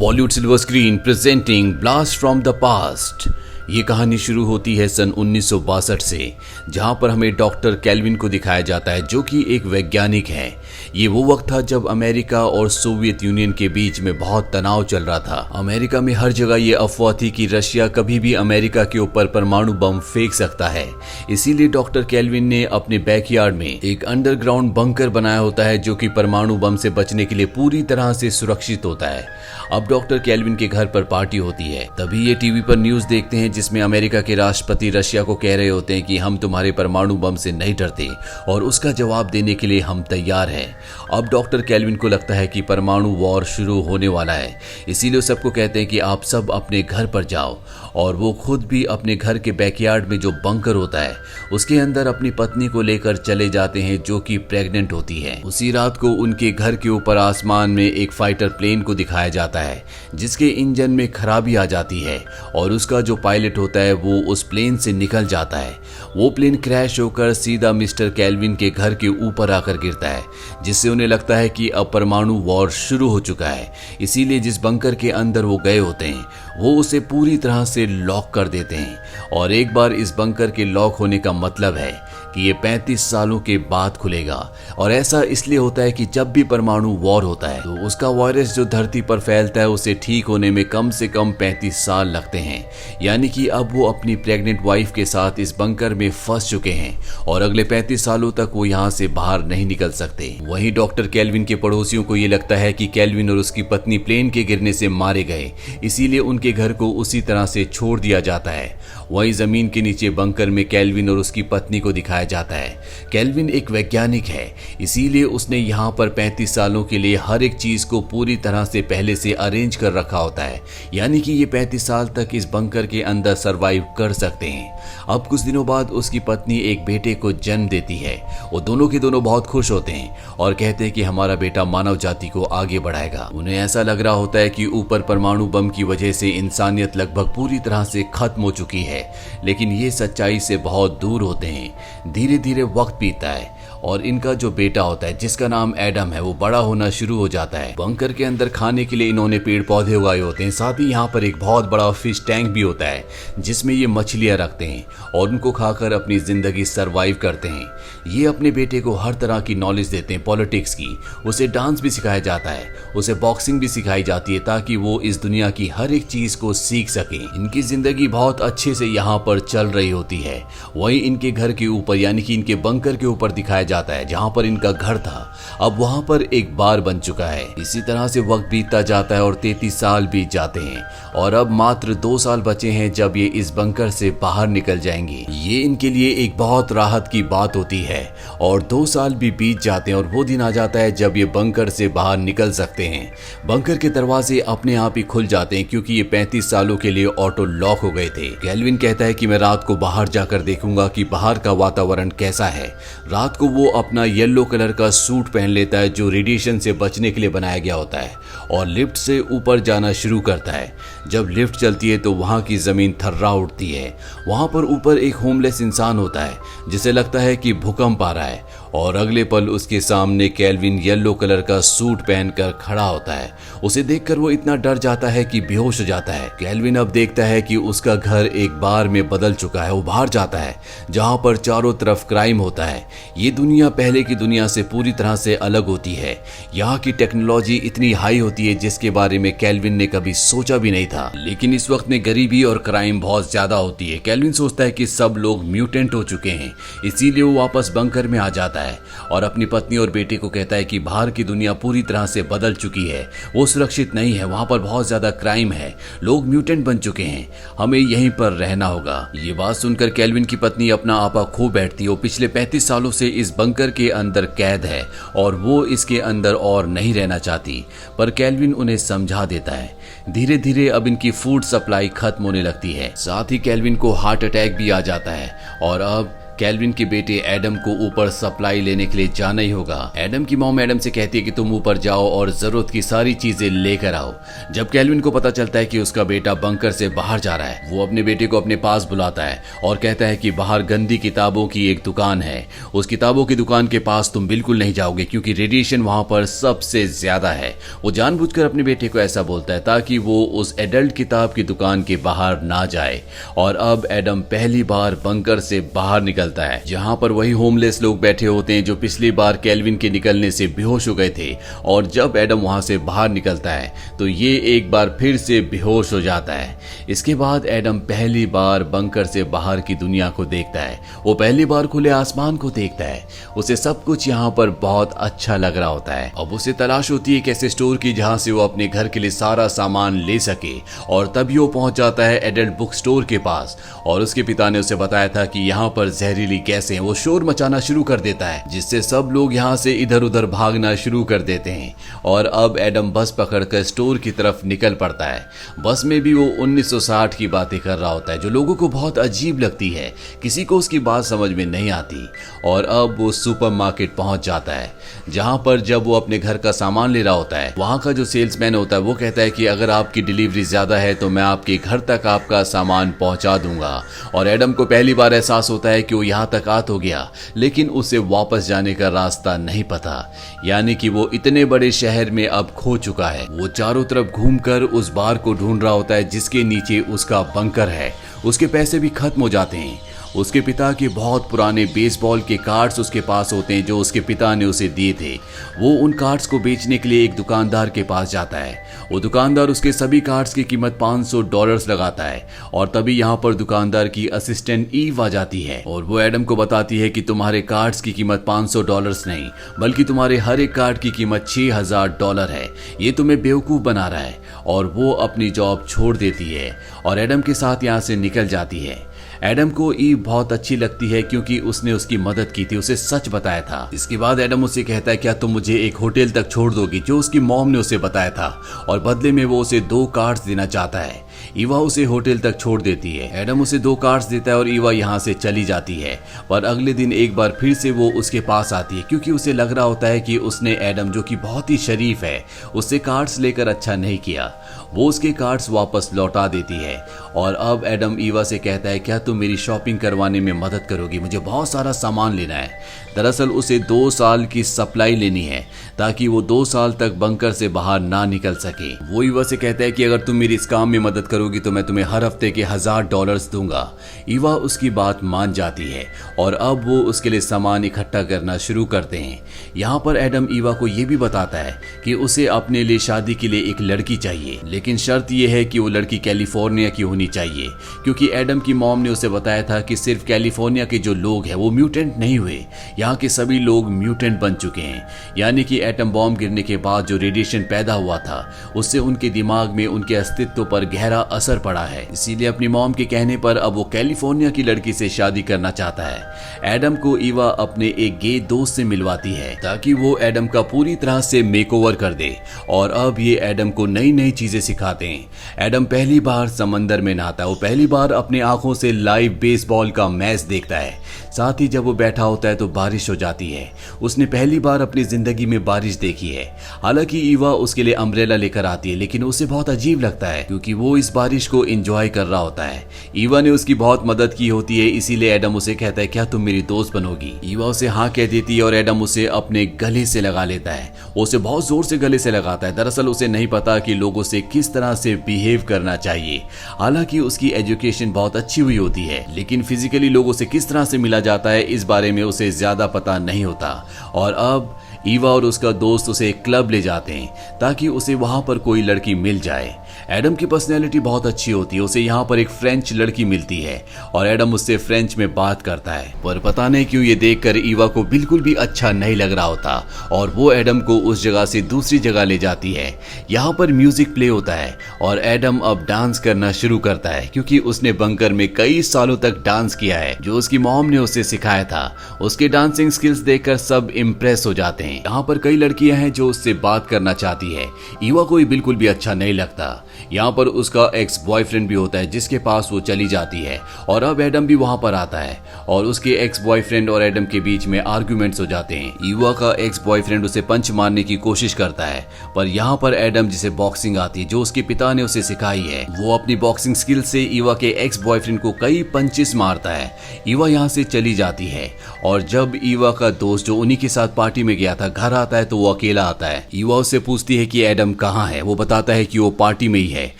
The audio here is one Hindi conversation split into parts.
Bollywood silver screen presenting blast from the past. ये कहानी शुरू होती है सन 1962 से, जहां पर हमें डॉक्टर कैल्विन को दिखाया जाता है जो कि एक वैज्ञानिक है। ये वो वक्त था जब अमेरिका और सोवियत यूनियन के बीच में बहुत तनाव चल रहा था। अमेरिका में हर जगह ये अफवाह थी कि रशिया कभी भी अमेरिका के ऊपर परमाणु बम फेंक सकता है। इसीलिए डॉक्टर कैल्विन ने अपने बैकयार्ड में एक अंडरग्राउंड बंकर बनाया होता है जो कि परमाणु बम से बचने के लिए पूरी तरह से सुरक्षित होता है। अब डॉक्टर कैल्विन के घर पर पार्टी होती है, तभी ये टीवी पर न्यूज देखते हैं जिसमें अमेरिका के राष्ट्रपति रशिया को कह रहे होते हैं कि हम तुम्हारे परमाणु बम से नहीं डरते और उसका जवाब देने के लिए हम तैयार हैं। अब डॉक्टर कैल्विन को लगता है कि परमाणु वॉर शुरू होने वाला है, इसीलिए वो सबको कहते हैं कि आप सब अपने घर पर जाओ। और वो खुद भी अपने घर के बैकयार्ड में जो बंकर होता है उसके अंदर अपनी पत्नी को लेकर चले जाते हैं जो कि प्रेग्नेंट होती है। उसी रात को उनके घर के ऊपर आसमान में एक फाइटर प्लेन को दिखाया जाता है जिसके इंजन में खराबी आ जाती है और उसका जो पायलट होता है वो उस प्लेन से निकल जाता है। वो प्लेन क्रैश होकर सीधा मिस्टर कैल्विन के घर के ऊपर आकर गिरता है, जिससे उन्हें लगता है कि अब परमाणु वॉर शुरू हो चुका है। इसीलिए जिस बंकर के अंदर वो गए होते हैं वो उसे पूरी तरह से लॉक कर देते हैं। और एक बार इस बंकर के लॉक होने का मतलब है कि ये 35 सालों के बाद खुलेगा। और ऐसा इसलिए होता है कि जब भी परमाणु वॉर होता है तो उसका वायरस जो धरती पर फैलता है उसे ठीक होने में कम से कम 35 साल लगते हैं। यानी कि अब वो अपनी प्रेग्नेंट वाइफ के साथ इस बंकर में फंस चुके हैं और अगले 35 सालों तक वो यहाँ से बाहर नहीं निकल सकते। वहीं डॉक्टर कैल्विन के पड़ोसियों को ये लगता है कि कैल्विन और उसकी पत्नी प्लेन के गिरने से मारे गए, इसीलिए उनके घर को उसी तरह से छोड़ दिया जाता है। वहीं जमीन के नीचे बंकर में कैल्विन और उसकी पत्नी को दिखाया जाता है। कैल्विन एक वैज्ञानिक है, इसीलिए उसने यहाँ पर 35 सालों के लिए हर एक चीज को पूरी तरह से पहले से अरेंज कर रखा होता है। यानी कि ये 35 साल तक इस बंकर के अंदर सरवाइव कर सकते हैं। अब कुछ दिनों बाद उसकी पत्नी एक बेटे को जन्म देती है। वो दोनों के दोनों बहुत खुश होते हैं और कहते हैं कि हमारा बेटा मानव जाति को आगे बढ़ाएगा। उन्हें ऐसा लग रहा होता है कि ऊपर परमाणु बम की वजह से इंसानियत लगभग पूरी तरह से खत्म हो चुकी है, लेकिन ये सच्चाई से बहुत दूर होते हैं। धीरे धीरे वक्त बीतता है और इनका जो बेटा होता है जिसका नाम एडम है वो बड़ा होना शुरू हो जाता है। बंकर के अंदर खाने के लिए इन्होंने पेड़ पौधे उगाए होते हैं, साथ ही यहाँ पर एक बहुत बड़ा फिश टैंक भी होता है जिसमें ये मछलियां रखते हैं और उनको खाकर अपनी जिंदगी सरवाइव करते हैं। ये अपने बेटे को हर तरह की नॉलेज देते हैं, पॉलिटिक्स की, उसे डांस भी सिखाया जाता है, उसे बॉक्सिंग भी सिखाई जाती है ताकि वो इस दुनिया की हर एक चीज को सीख सके। इनकी जिंदगी बहुत अच्छे से यहाँ पर चल रही होती है। वहीं इनके घर के ऊपर यानी कि इनके बंकर के ऊपर दिखाया जाता है जहां पर इनका घर था, अब वहां पर एक बार बन चुका है। इसी तरह से वक्त बीतता जाता है और 33 साल बीत जाते हैं और अब मात्र 2 साल बचे हैं जब ये इस बंकर से बाहर निकल जाएंगे। ये इनके लिए एक बहुत राहत की बात होती है और 2 साल भी बीत जाते हैं और वो दिन आ जाता है जब ये बंकर से बाहर निकल सकते हैं। बंकर के दरवाजे अपने आप ही खुल जाते हैं क्योंकि ये 35 सालों के लिए ऑटो लॉक हो गए थे। कैल्विन कहता है कि मैं रात को बाहर जाकर देखूंगा कि बाहर का वातावरण कैसा है। रात को वो अपना येलो कलर का सूट पहन लेता है जो रेडिएशन से बचने के लिए बनाया गया होता है और लिफ्ट से ऊपर जाना शुरू करता है। जब लिफ्ट चलती है तो वहां की जमीन थर्रा उठती है। वहां पर ऊपर एक होमलेस इंसान होता है जिसे लगता है कि भूकंप आ रहा है और अगले पल उसके सामने कैल्विन येलो कलर का सूट पहनकर खड़ा होता है। उसे देखकर वो इतना डर जाता है कि बेहोश हो जाता है। कैल्विन अब देखता है कि उसका घर एक बार में बदल चुका है। वो बाहर जाता है जहां पर चारों तरफ क्राइम होता है। ये दुनिया पहले की दुनिया से पूरी तरह से अलग होती है। यहाँ की टेक्नोलॉजी इतनी हाई होती है जिसके बारे में कैल्विन ने कभी सोचा भी नहीं था। लेकिन इस वक्त में गरीबी और क्राइम बहुत ज्यादा होती है। कैल्विन सोचता है कि सब लोग म्यूटेंट हो चुके हैं, इसीलिए वो वापस बंकर में आ जाता है और अपनी पत्नी और बेटे को कहता है कि बाहर की दुनिया पूरी तरह से बदल चुकी है, वो सुरक्षित नहीं है, वहां पर बहुत ज्यादा क्राइम है, लोग म्यूटेंट बन चुके हैं, हमें यहीं पर रहना होगा। ये बात सुनकर कैल्विन की पत्नी अपना आपा खो बैठती है। वो पिछले 35 सालों से इस बंकर के अंदर कैद है और वो इसके अंदर और नहीं रहना चाहती, पर कैल्विन उन्हें समझा देता है। धीरे धीरे अब इनकी फूड सप्लाई खत्म होने लगती है। साथ ही कैल्विन को हार्ट अटैक भी आ जाता है और अब केल्विन के बेटे एडम को ऊपर सप्लाई लेने के लिए जाना ही होगा। एडम की मॉम एडम से कहती है कि तुम ऊपर जाओ और जरूरत की सारी चीजें लेकर आओ। जब केल्विन को पता चलता है कि उसका बेटा बंकर से बाहर जा रहा है, वो अपने बेटे को अपने पास बुलाता है और कहता है कि बाहर गंदी किताबों की एक दुकान है, उस किताबों की दुकान के पास तुम बिल्कुल नहीं जाओगे क्योंकि रेडिएशन वहां पर सबसे ज्यादा है। वो जानबूझकर अपने बेटे को ऐसा बोलता है ताकि वो उस एडल्ट किताब की दुकान के बाहर ना जाए। और अब एडम पहली बार बंकर से बाहर निकलता है, जहां पर वही होमलेस लोग बैठे होते हैं जो पिछली बार केल्विन के निकलने से बेहोश हो गए थे। और जब एडम वहां से बाहर निकलता है तो ये एक बार फिर से बेहोश हो जाता है। इसके बाद एडम पहली बार बंकर से बाहर की दुनिया को देखता है। वो पहली बार खुले आसमान को देखता है। उसे सब कुछ यहाँ पर बहुत अच्छा लग रहा होता है। अब उसे तलाश होती है एक ऐसे स्टोर की जहां से वो अपने घर के लिए सारा सामान ले सके। और तभी वो पहुंच जाता है एडल्ट बुक स्टोर के पास और उसके पिता ने उसे बताया था कि यहाँ पर जहरीली गैसें। वो शोर मचाना शुरू कर देता है जिससे सब लोग यहाँ से इधर उधर भागना शुरू कर देते हैं। और अब एडम बस पकड़कर स्टोर की तरफ निकल पड़ता है। बस में भी वो 1960 की बातें कर रहा होता है जो लोगों को बहुत अजीब लगती है, किसी को उसकी बात समझ में नहीं आती। और अब वो सुपरमार्केट पहुंच जाता है जहां पर जब वो अपने घर का सामान ले रहा होता है, वहां का जो सेल्समैन होता है वो कहता है कि अगर आपकी डिलीवरी ज्यादा है तो मैं आपके घर तक आपका सामान पहुंचा दूंगा। और एडम को पहली बार एहसास होता है कि वो यहाँ तक आ तो गया लेकिन उसे वापस जाने का रास्ता नहीं पता, यानी कि वो इतने बड़े शहर में अब खो चुका है। वो चारों तरफ घूमकर उस बार को ढूंढ रहा होता है जिसके नीचे उसका बंकर है। उसके पैसे भी खत्म हो जाते हैं। उसके पिता के बहुत पुराने बेसबॉल के कार्ड्स उसके पास होते हैं जो उसके पिता ने उसे दिए थे। वो उन कार्ड्स को बेचने के लिए एक दुकानदार के पास जाता है। वो दुकानदार उसके सभी कार्ड्स की कीमत $500 लगाता है। और तभी यहाँ पर दुकानदार की असिस्टेंट ईव आ जाती है और वो एडम को बताती है कि तुम्हारे कार्ड्स की कीमत $500 नहीं बल्कि तुम्हारे हर एक कार्ड की कीमत $6000 है। ये तुम्हें बेवकूफ बना रहा है। और वो अपनी जॉब छोड़ देती है और एडम के साथ यहाँ से निकल जाती है। एडम को ईव बहुत अच्छी लगती है क्योंकि उसने उसकी मदद की थी, उसे सच बताया था। इसके बाद एडम उसे कहता है क्या तुम मुझे एक होटल तक छोड़ दोगी जो उसकी मॉम ने उसे बताया था। और बदले में वो उसे 2 कार्ड्स देना चाहता है। ईवा उसे होटल तक छोड़ देती है। एडम उसे 2 कार्ड्स देता है और ईवा यहाँ से चली जाती है। पर अगले दिन एक बार फिर से वो उसके पास आती है क्योंकि उसे लग रहा होता है कि उसने एडम जो कि बहुत ही शरीफ है उससे कार्ड्स लेकर अच्छा नहीं किया। वो उसके कार्ड्स वापस लौटा देती है। और अब एडम ईवा से कहता है क्या तुम मेरी शॉपिंग करवाने में मदद करोगी, मुझे बहुत सारा सामान लेना है। दरअसल उसे 2 साल की सप्लाई लेनी है ताकि वो 2 साल तक बंकर से बाहर ना निकल सके। वो ईवा से कहता है कि अगर तुम मेरी इस काम में मदद करोगी तो मैं तुम्हें हर हफ्ते के $1000 दूंगा। ईवा उसकी बात मान जाती है और अब वो उसके लिए सामान इकट्ठा करना शुरू करते हैं। यहाँ पर एडम ईवा को ये भी बताता है कि उसे अपने लिए शादी के लिए एक लड़की चाहिए, लेकिन शर्त यह है कि वो लड़की कैलिफोर्निया की होनी चाहिए क्योंकि एडम की मॉम ने उसे बताया था कि सिर्फ कैलिफोर्निया के जो लोग हैं वो म्यूटेंट नहीं हुए, यहाँ के सभी लोग म्यूटेंट बन चुके हैं। यानी कि एटम बॉम्ब गिरने के बाद जो रेडिएशन पैदा हुआ था उससे उनके दिमाग में उनके अस्तित्व पर गहरा असर पड़ा है। इसीलिए अपनी मॉम के कहने पर अब वो कैलिफोर्निया की लड़की से शादी करना चाहता है। एडम को ईवा अपने एक गे दोस्त से मिलवाती है ताकि वो एडम का पूरी तरह से मेकओवर कर दे। और अब ये एडम को नई नई चीजें सिखाते हैं। एडम पहली बार समंदर में नहाता है। वो पहली बार अपने आंखों से लाइव बेसबॉल का मैच देखता है। साथ ही जब वो बैठा होता है तो बारिश हो जाती है। उसने पहली बार अपनी जिंदगी में बारिश देखी है। हालांकि ईवा उसके लिए अम्ब्रेला लेकर आती है लेकिन उसे बहुत अजीब लगता है क्योंकि वो इस बारिश को एंजॉय कर रहा होता है। ईवा ने उसकी बहुत मदद की होती है, इसीलिए एडम उसे कहता है क्या तुम मेरी दोस्त बनोगी। ईवा उसे हाँ कह देती है और एडम उसे अपने गले से लगा लेता है। वो उसे बहुत जोर से गले से लगाता है। दरअसल उसे नहीं पता कि लोगों से किस तरह से बिहेव करना चाहिए। हालांकि उसकी एजुकेशन बहुत अच्छी हुई होती है लेकिन फिजिकली लोगों से किस तरह से मिला जाता है इस बारे में उसे ज्यादा पता नहीं होता। और अब ईवा और उसका दोस्त उसे एक क्लब ले जाते हैं ताकि उसे वहां पर कोई लड़की मिल जाए। एडम की पर्सनैलिटी बहुत अच्छी होती है। उसे यहाँ पर एक फ्रेंच लड़की मिलती है और एडम उससे फ्रेंच में बात करता है। पर पता नहीं क्यों ये देखकर ईवा को बिल्कुल भी अच्छा नहीं लग रहा होता और वो एडम को उस जगह से दूसरी जगह ले जाती है। यहाँ पर म्यूजिक प्ले होता है और एडम अब डांस करना शुरू करता है क्योंकि उसने बंकर में कई सालों तक डांस किया है जो उसकी मॉम ने उसे सिखाया था। उसके डांसिंग स्किल्स देखकर सब इम्प्रेस हो जाते हैं। यहाँ पर कई लड़कियां हैं जो उससे बात करना चाहती है। ईवा को बिल्कुल भी अच्छा नहीं लगता। यहाँ पर उसका एक्स बॉयफ्रेंड भी होता है जिसके पास वो चली जाती है और अब एडम भी वहां पर आता है और उसके एक्स बॉयफ्रेंड और एडम के बीच में आर्ग्यूमेंट्स हो जाते हैं। ईवा का एक्स बॉयफ्रेंड उसे पंच मारने की कोशिश करता है पर यहाँ पर एडम जिसे बॉक्सिंग आती है जो उसके पिता ने उसे सिखाई है, वो अपनी बॉक्सिंग स्किल से ईवा के एक्स बॉयफ्रेंड को कई पंचेस मारता है। ईवा यहाँ से चली जाती है और जब ईवा का दोस्त जो उन्हीं के साथ पार्टी में गया था घर आता है तो वो अकेला आता है। ईवा उससे पूछती है कि एडम कहाँ है। वो बताता है कि वो पार्टी में ही है।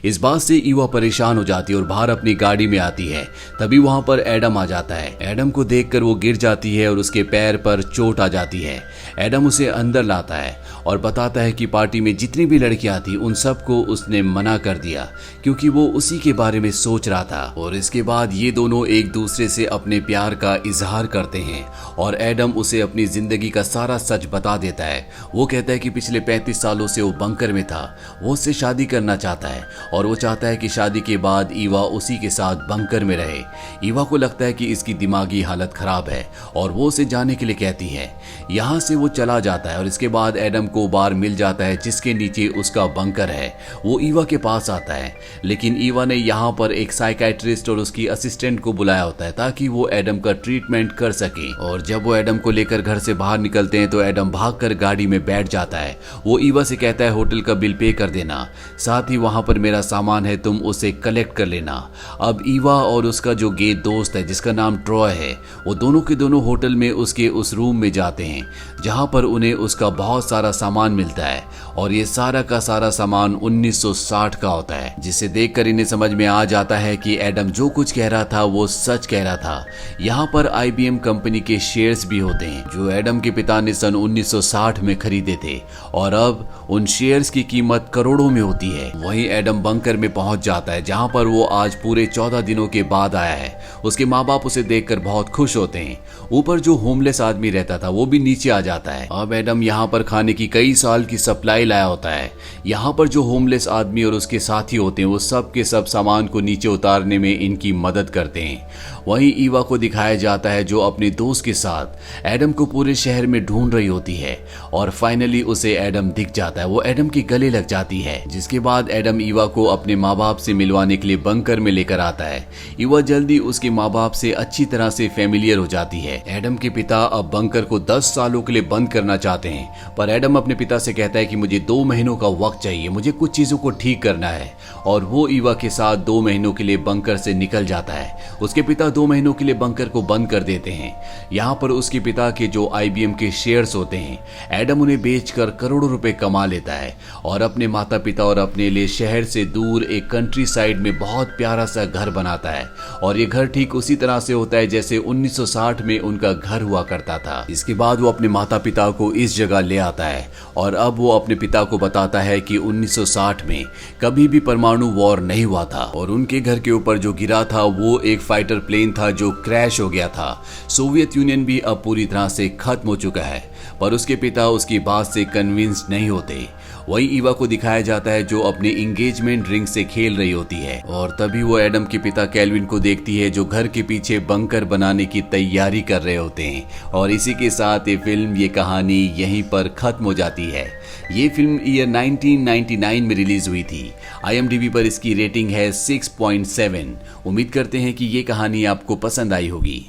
इस बात से ईवा परेशान हो जाती है और बाहर अपनी गाड़ी में आती है। तभी वहां पर एडम आ जाता है। एडम को देखकर वो गिर जाती है और उसके पैर पर चोट आ जाती है। एडम उसे अंदर लाता है और बताता है कि पार्टी में जितनी भी लड़कियां थी उन सबको उसने मना कर दिया क्योंकि वो उसी के बारे में सोच रहा था। और इसके बाद ये दोनों एक दूसरे से अपने प्यार का इजहार करते हैं और एडम उसे अपनी जिंदगी का सारा सच बता देता है। वो कहता है कि पिछले 35 सालों से वो बंकर में था, वो उससे शादी करना चाहता है और वो चाहता है कि शादी के बाद ईवा उसी के साथ बंकर में रहे। ईवा को लगता है कि इसकी दिमागी हालत खराब है और वो उसे जाने के लिए कहती है। यहाँ से वो चला जाता है और इसके बाद एडम को बार मिल जाता है जिसके नीचे उसका बंकर है। वो ईवा के पास आता है लेकिन ईवा ने यहाँ पर एक साइकियाट्रिस्ट और उसकी असिस्टेंट को बुलाया होता है ताकि वो एडम का ट्रीटमेंट कर सके। और जब वो एडम को लेकर घर से बाहर निकलते हैं तो एडम भागकर गाड़ी में बैठ जाता है। वो ईवा से कहता है होटल का बिल पे कर देना, साथ ही वहां पर मेरा सामान है, तुम उसे कलेक्ट कर लेना। अब ईवा और उसका जो गे दोस्त है जिसका नाम ट्रॉय है वो दोनों के दोनों होटल में उसके उस रूम में जाते हैं जहां पर उन्हें उसका बहुत सारा सामान मिलता है और ये सारा का सारा सामान 1960 का होता है, जिसे देखकर इन्हें समझ में आ जाता है कि एडम जो कुछ कह रहा था वो सच कह रहा था। यहाँ पर IBM कंपनी के शेयर्स भी होते हैं जो एडम के पिता ने सन 1960 में खरीदे थे और अब उन शेयर्स की कीमत करोड़ों में होती है। वहीं एडम बंकर में पहुंच जाता है जहां पर वो आज पूरे 14 दिनों के बाद आया है। उसके माँ बाप उसे देखकर बहुत खुश होते हैं। ऊपर जो होमलेस आदमी रहता था वो भी नीचे आ जाता है। अब एडम यहाँ पर खाने की कई साल की सप्लाई लाया होता है। यहाँ पर जो होमलेस आदमी और उसके साथी होते हैं वो सब के सब सामान को नीचे उतारने में इनकी मदद करते हैं। वहीं ईवा को दिखाया जाता है जो अपने दोस्त के साथ एडम को पूरे शहर में ढूंढ रही होती है और फाइनली उसे एडम दिख जाता है। वो एडम के गले लग जाती है जिसके बाद एडम ईवा को अपने माँ बाप से मिलवाने के लिए बंकर में लेकर आता है। ईवा जल्दी उसके माँ बाप से अच्छी तरह से फेमिलियर हो जाती है। एडम के पिता अब बंकर को 10 सालों के लिए बंद करना चाहते हैं पर एडम अपने पिता से कहता है कि मुझे 2 महीनों का वक्त चाहिए, मुझे कुछ चीजों को ठीक करना है। और वो ईवा के साथ 2 महीनों के लिए बंकर से निकल जाता है। उसके पिता 2 महीनों के लिए बंकर को बंद कर देते हैं। यहाँ पर उसके पिता के जो IBM के शेयर्स होते हैं एडम उन्हें बेचकर करोड़ों रुपए कमा लेता है और अपने माता पिता और अपने लिए शहर से दूर एक कंट्री साइड में बहुत प्यारा सा घर बनाता है। और ये घर ठीक उसी तरह से होता है जैसे 1960 में उनका घर हुआ करता था। इसके बाद वो अपने माता पिता को इस जगह ले आता है और अब वो अपने पिता को बताता है कि 1960 में कभी भी परमाणु वॉर नहीं हुआ था और उनके घर के ऊपर जो गिरा था वो एक फाइटर प्लेन था जो क्रैश हो गया था। सोवियत यूनियन भी अब पूरी तरह से खत्म हो चुका है पर उसके पिता उसकी बात से कन्विंस्ड नहीं होते। वही ईवा को दिखाया जाता है जो अपने एंगेजमेंट रिंग से खेल रही होती है और तभी वो एडम के पिता कैल्विन को देखती है जो घर के पीछे बंकर बनाने की तैयारी कर रहे होते हैं। और इसी के साथ ये कहानी यहीं पर खत्म हो जाती है। ये फिल्म ईयर 1999 में रिलीज हुई थी। IMDb पर इसकी रेटिंग है 6.7। उम्मीद करते हैं कि ये कहानी आपको पसंद आई होगी।